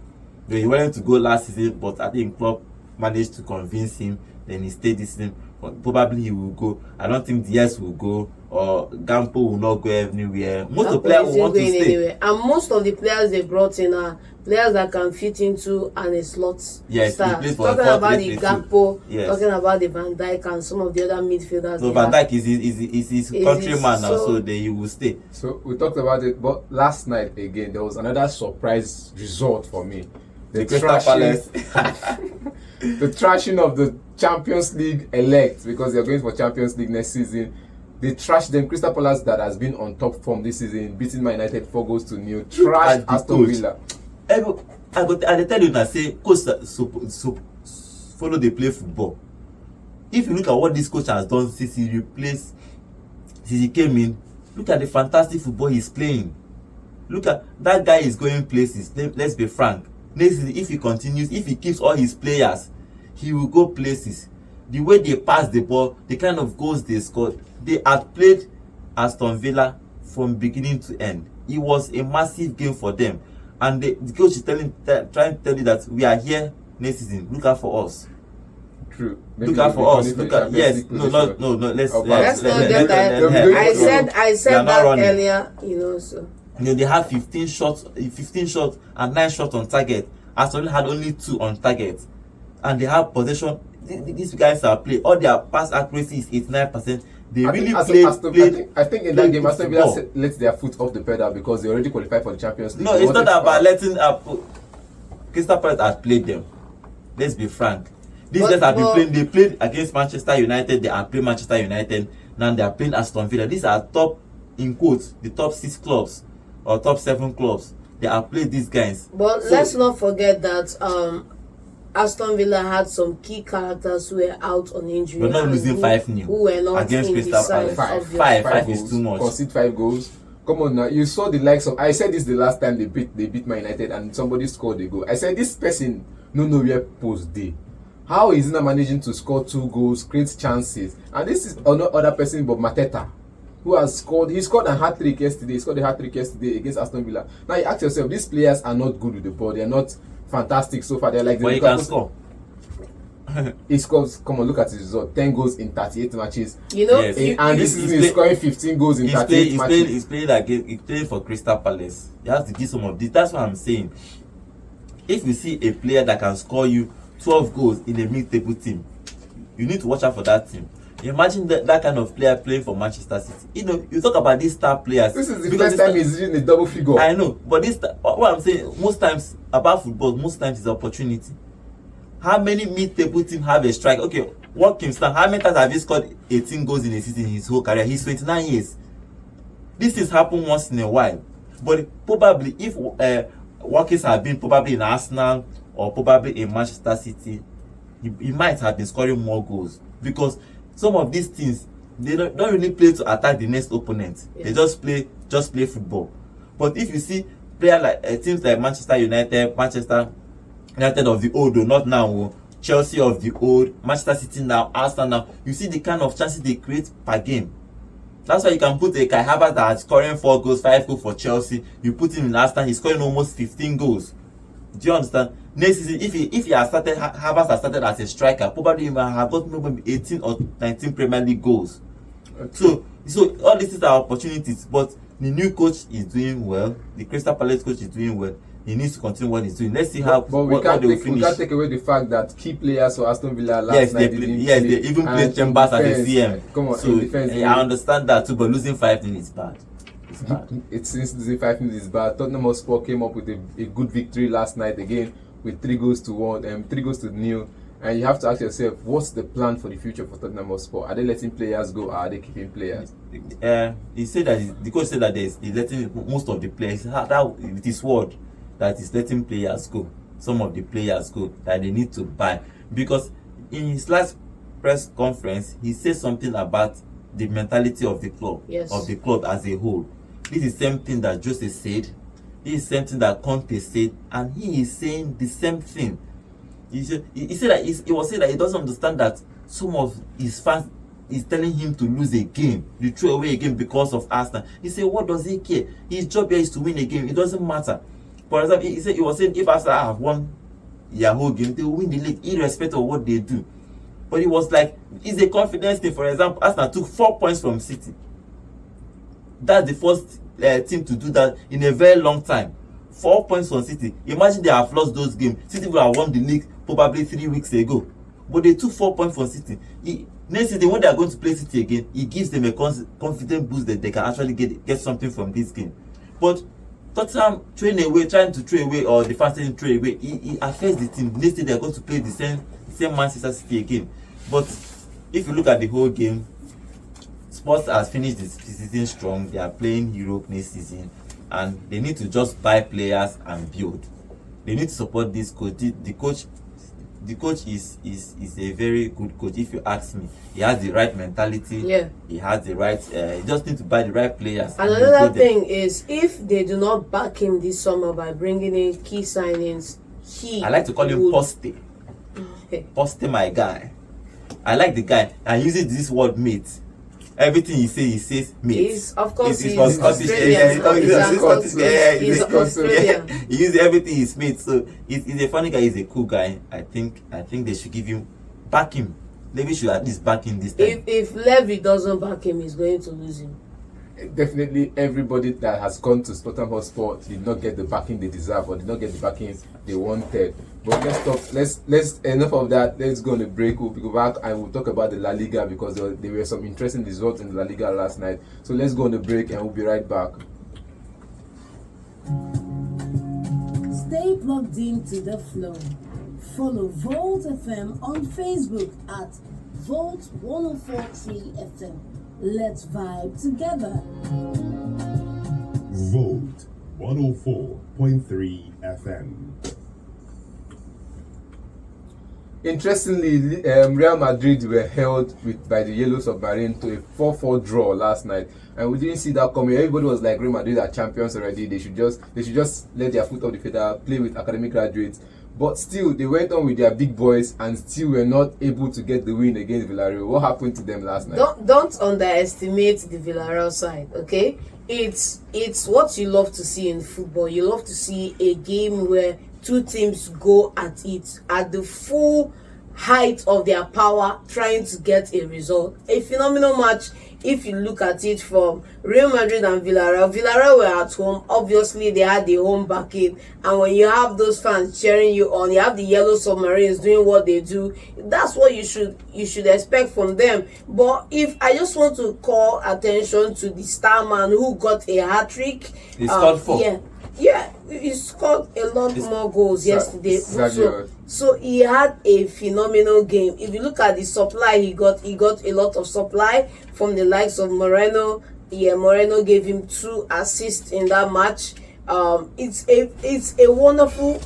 He wanted to go last season, but I think Klopp managed to convince him. Then he stayed this season. But probably he will go. I don't think Diaz will go, or Gampo will not go anywhere. Most of the players will want to stay. Anywhere. And most of the players they brought in are players that can fit into a slot. Yes, star. Talking about the Gampo, talking about the Van Dijk and some of the other midfielders. So Van Dijk is his countryman now, so he will stay. So we talked about it, but last night again there was another surprise result for me. The trashing of the Champions League elect, because they're going for Champions League next season. They trashed them. Crystal Palace, that has been on top form this season, beating Man United 4-0. Trashed Aston Villa. I tell you now, say coach follow the play football. If you look at what this coach has done since he came in, look at the fantastic football he's playing. Look at that guy is going places. Let's be frank. Next season, if he continues, if he keeps all his players, he will go places. The way they pass the ball, the kind of goals they scored, they had played Aston Villa from beginning to end. It was a massive game for them, and the coach is trying to tell you that we are here next season. Look out for us. True. Maybe Look out we'll for be us. calling Look for at yes. Champions No, League no, position. no, no. Let's Okay. Let's not get that. let- I said They are that not running. earlier, so. You know, they have 15 shots and 9 shots on target. Aston Villa had only 2 on target, and they have possession. These guys are playing. All their pass accuracy is 89%. They really I think in that played game, good Aston Villa football. let their foot off the pedal because they already qualified for the Champions League. No, They it's not wanted about to- letting Crystal Palace had played them. Let's be frank. These guys have been playing. They played against Manchester United. They are playing Manchester United. Now they are playing Aston Villa. These are top, in quotes, the top 6 clubs or top 7 clubs. They have played these guys. But let's not forget that Aston Villa had some key characters who were out on injury. We're not and losing 5-0 who were not against in Crystal the side, Palace. obviously. Five is goals, too much. Concede 5 goals. Come on now, you saw the likes of. I said this the last time they beat Man United and somebody scored a goal. I said this person no know where post day. How is he not managing to score 2 goals, create chances? And this is no other person but Mateta, who has scored. He scored a hat-trick yesterday. He scored a hat-trick yesterday against Aston Villa. Now you ask yourself, these players are not good with the ball. They are not fantastic so far. They're like. But he can score. He scores. Come on, look at his result. 10 goals in 38 matches. You know, Yes. And this season he's scoring 15 goals in 38 matches. He's playing for Crystal Palace. You have to give some of this. That's what I'm saying. If you see a player that can score you 12 goals in a mid-table team, you need to watch out for that team. Imagine that kind of player playing for Manchester City. You know, you talk about these star players. This is the first time he's in a double figure. I know, but what I'm saying, most times about football, most times is opportunity. How many mid-table teams have a strike? Okay, Watkins now, how many times have he scored 18 goals in a season in his whole career? He's 29 years. This has happened once in a while. But probably if Watkins had been probably in Arsenal or probably in Manchester City, he might have been scoring more goals. Because some of these teams, they don't really play to attack the next opponent. Yeah. They just play football. But if you see players like teams like Manchester United of the old, not now, Chelsea of the old, Manchester City now, Arsenal now, you see the kind of chances they create per game. That's why you can put a Kai Havertz that is scoring 4 goals, 5 goals for Chelsea. You put him in Arsenal, he's scoring almost 15 goals. Do you understand? Next season, if he has started, Havertz has started as a striker, probably he might have got maybe 18 or 19 Premier League goals. So all these are opportunities. But the new coach is doing well. The Crystal Palace coach is doing well. He needs to continue what he's doing. Let's see how. But we can't take away the fact that key players for Aston Villa last night. They even played Chambers as a CM. Come on, so in defense, I understand that too, but losing 5-0 is bad. It's bad. Since losing 5-0 is bad. Tottenham Hotspur came up with a good victory last night again with 3 goals to 1, 3 goals to 0. And you have to ask yourself, what's the plan for the future for Tottenham Hotspur? Are they letting players go or are they keeping players? He said that the coach said that he's letting most of the players. It is word that is letting players go. Some of the players go that they need to buy. Because in his last press conference, he said something about the mentality of the club, of the club as a whole. This is the same thing that Jose said. This is the same thing that Conte said, and he is saying the same thing. He was saying that he doesn't understand that some of his fans is telling him to lose a game, to throw away a game because of Arsenal. He said, what does he care? His job here is to win a game. It doesn't matter. For example, he was saying if Arsenal have won their whole game, they will win the league irrespective of what they do. But it was like, it's a confidence thing. For example, Arsenal took 4 points from City. That's the first team to do that in a very long time. 4 points from City. Imagine they have lost those games. City would have won the league probably 3 weeks ago. But they took 4 points from City. Next season, when they are going to play City again, it gives them a confident boost that they can actually get something from this game. But Tottenham trying to throw away, or the fans saying throw away, it affects the team. Next day they are going to play the same Manchester City again. But if you look at the whole game, Spurs has finished the season strong. They are playing Europe next season, and they need to just buy players and build. They need to support this coach. The coach is a very good coach, if you ask me. He has the right mentality. Yeah. He has the right. He just need to buy the right players. And another thing is, if they do not back him this summer by bringing in key signings, I like to call him Poste. Poste, my guy. I like the guy. I use this word mate. Everything he says mate. He's Australian. He uses everything he's made. So he's a funny guy. He's a cool guy. I think they should give him back him. Levy should at least back him this time. If Levy doesn't back him, he's going to lose him. Definitely, everybody that has gone to Tottenham Hotspur did not get the backing they deserve, or did not get the backing they wanted. But let's enough of that. Let's go on a break. We'll go back and we'll talk about the La Liga, because there were some interesting results in the La Liga last night. So let's go on a break and we'll be right back. Stay plugged into the flow. Follow Volt FM on Facebook at Volt 104.3 FM. Let's vibe together. Volt 104.3 FM. Interestingly, Real Madrid were held by the Yellow Submarine to a 4-4 draw last night, and we didn't see that coming. Everybody was like, Real Madrid are champions already. They should just let their foot off the pedal, play with academic graduates. But still, they went on with their big boys and still were not able to get the win against Villarreal. What happened to them last night? Don't underestimate the Villarreal side, okay? It's what you love to see in football. You love to see a game where two teams go at it at the full height of their power, trying to get a result. A phenomenal match. If you look at it from Real Madrid and Villarreal were at home. Obviously, they had the home backing, and when you have those fans cheering you on, you have the Yellow Submarines doing what they do. That's what you should expect from them. But if I just want to call attention to the star man who got a hat-trick. He scored 4. Yeah, he scored a lot more goals yesterday. So he had a phenomenal game. If you look at the supply he got a lot of supply from the likes of Moreno. Yeah, Moreno gave him 2 assists in that match. It's a wonderful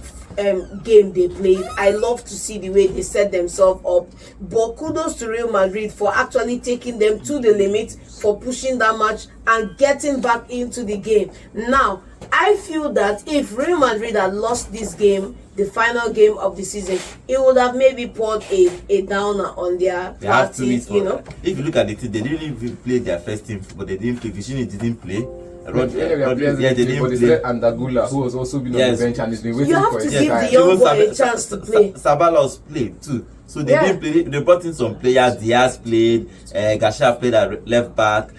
game they played. I love to see the way they set themselves up. But kudos to Real Madrid for actually taking them to the limit, for pushing that match and getting back into the game. Now, I feel that if Real Madrid had lost this game, the final game of the season, it would have maybe poured a downer on their party, you know. If you look at the team, they didn't even play their first team, but they didn't play. Vicini didn't play. They didn't play. And Dagula, who has also been on the bench and has been waiting for his time. You have to give the young boy a chance to play. Sabalos played too. So they didn't play. They brought in some players. Diaz played. Gasha played at left back.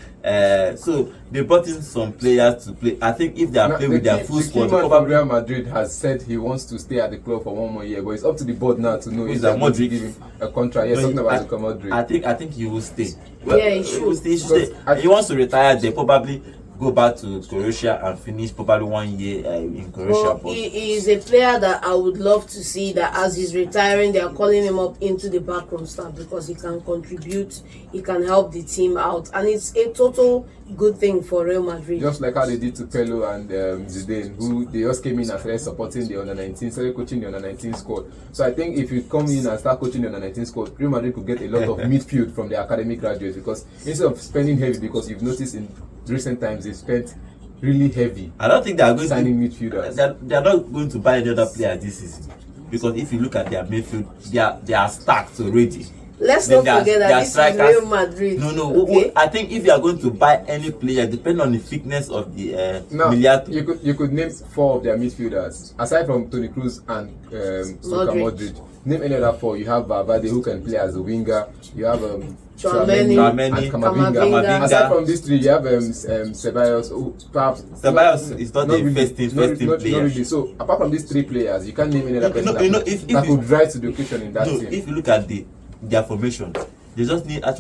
So they brought in some players to play. I think if they are playing with their full squad, Real Madrid has said he wants to stay at the club for 1 more year, but it's up to the board now to know if they're going to give him a contract. Yes, talking about Luka Modric. I think he will stay. Well, yeah, he should. He should stay. He wants to retire. They probably go back to Croatia and finish probably 1 year in Croatia. Well, he is a player that I would love to see that as he's retiring, they are calling him up into the backroom staff because he can contribute, he can help the team out, and it's a total good thing for Real Madrid. Just like how they did to Pelo and Zidane, who they just came in and started supporting the under-19, started coaching the under-19 squad. So I think if you come in and start coaching the under-19 squad, Real Madrid could get a lot of midfield from the academic graduates, because instead of spending heavy, because you've noticed in recent times they spent really heavy. I don't think they are going signing midfielders. They are not going to buy any other player this season, because if you look at their midfield, they are stacked already. Let's not forget that this is Real Madrid. No. Okay? I think if you are going to buy any player, depending on the fitness of the Miliato. You could name 4 of their midfielders aside from Toni Kroos and Luka Modric. Name any other 4. You have Valverde, who can play as a winger. You have Tchouaméni and Camavinga. Aside from these 3, you have Ceballos, who perhaps Ceballos is not the first team player. Really. So apart from these 3 players, you can't name any other person that could rise to the occasion in that team. If you look at their formation, they just need 4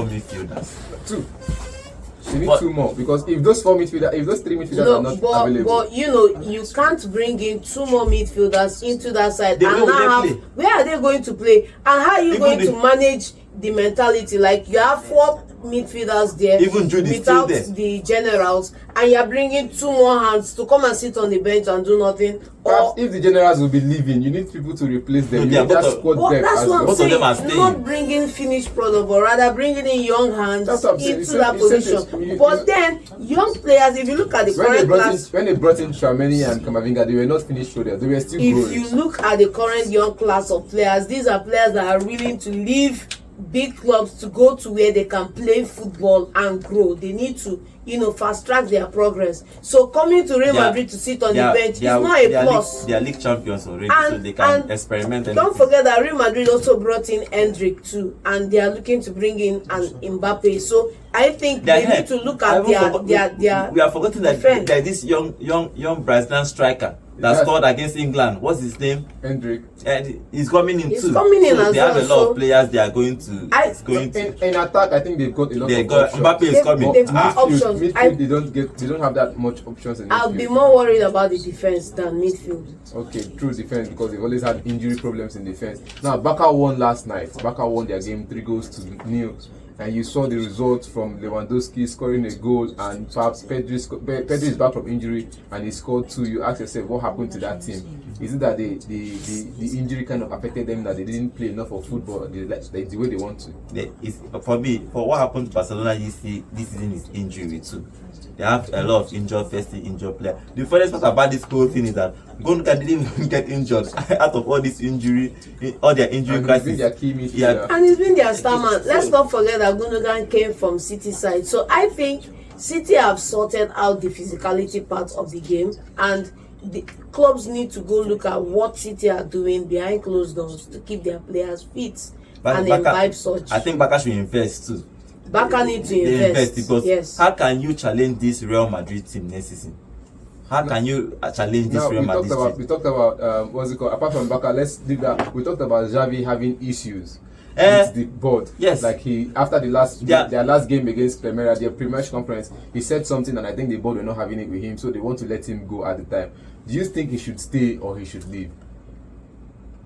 midfielders. 2. They need 2 more, because if those 3 midfielders are not available. But you can't bring in 2 more midfielders into that side. Where are they going to play? And how are you going to manage the mentality? Like, you have 4 midfielders there without the generals, and you're bringing 2 more hands to come and sit on the bench and do nothing. Perhaps if the generals will be leaving, you need people to replace them. You need that squad depth. That's what I'm saying. Not bringing finished product, but rather bringing in young hands into that position. But then young players, if you look at the current class, when they brought in Tchouaméni and Camavinga, they were not finished products. They were still growing. If you look at the current young class of players, these are players that are willing to leave big clubs to go to where they can play football and grow. They need to, fast track their progress. So coming to Real Madrid to sit on the bench is not a plus. They are league champions already, so they can experiment. Don't forget that Real Madrid also brought in Hendrick too, and they are looking to bring in an Mbappe. So I think they need to look at their we are forgetting that defense. there is this young Brazilian striker that scored against England. What's his name? Hendrick. And he's coming in too. Coming in so as they have well, a lot of players they are going to. In attack, I think they've got a lot of options. Mbappe is coming. They've got options. Midfield, they don't have that much options in midfield. I'll be more worried about the defense than midfield. Okay, true defense, because they've always had injury problems in defense. Now, Barca won last night. Barca won their game 3-0. And you saw the results from Lewandowski scoring a goal, and perhaps Pedri is back from injury and he scored 2. You ask yourself, what happened to that team? Is it that the injury kind of affected them, that they didn't play enough of football the way they want to? For me, for what happened to Barcelona this season is injury too. They have a lot of injured players. The funniest part about this whole thing is that Gundogan didn't even get injured out of all this injury, all their injury crisis. And he's been their star man. Let's not forget that Gundogan came from City side. So I think City have sorted out the physicality part of the game, and the clubs need to go look at what City are doing behind closed doors to keep their players fit and imbibe such. I think Barca should invest too. Barca need to invest because how can you challenge this Real Madrid team next season? How can you challenge this Real Madrid team? We talked about what's it called? Apart from Barca, let's leave that. We talked about Xavi having issues with the board. Yes. Like after their last game against Primera, their pre-match conference, he said something, and I think the board were not having it with him, so they want to let him go at the time. Do you think he should stay or he should leave?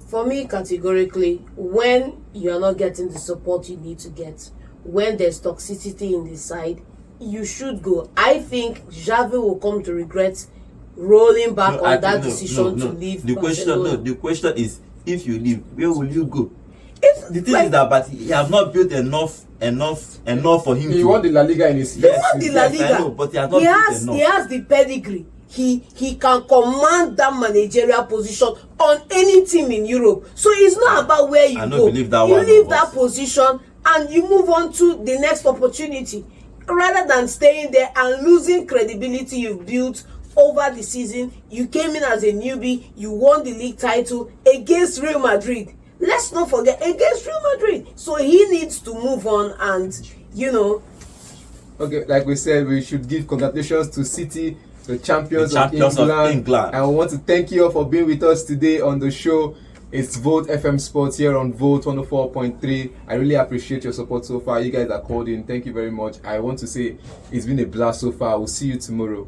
For me, categorically, when you are not getting the support you need to get, when there's toxicity in the side, you should go. I think Xavi will come to regret rolling back on that decision to leave Barcelona. The question is, if you leave, where will you go? The thing is that, but he has not built enough for him. He won the La Liga in his first season. He won the La Liga. I know, but he has not built enough. He has the pedigree. He can command that managerial position on any team in Europe. So it's not about where you go. You leave that position and you move on to the next opportunity, rather than staying there and losing credibility you've built over the season. You came in as a newbie, you won the league title against Real Madrid. Let's not forget, against Real Madrid. So he needs to move on and, Okay, like we said, we should give congratulations to City, the champions of England. And we want to thank you all for being with us today on the show. It's Vote FM Sports here on Vote 104.3. I really appreciate your support so far. You guys are called in. Thank you very much. I want to say it's been a blast so far. We'll see you tomorrow.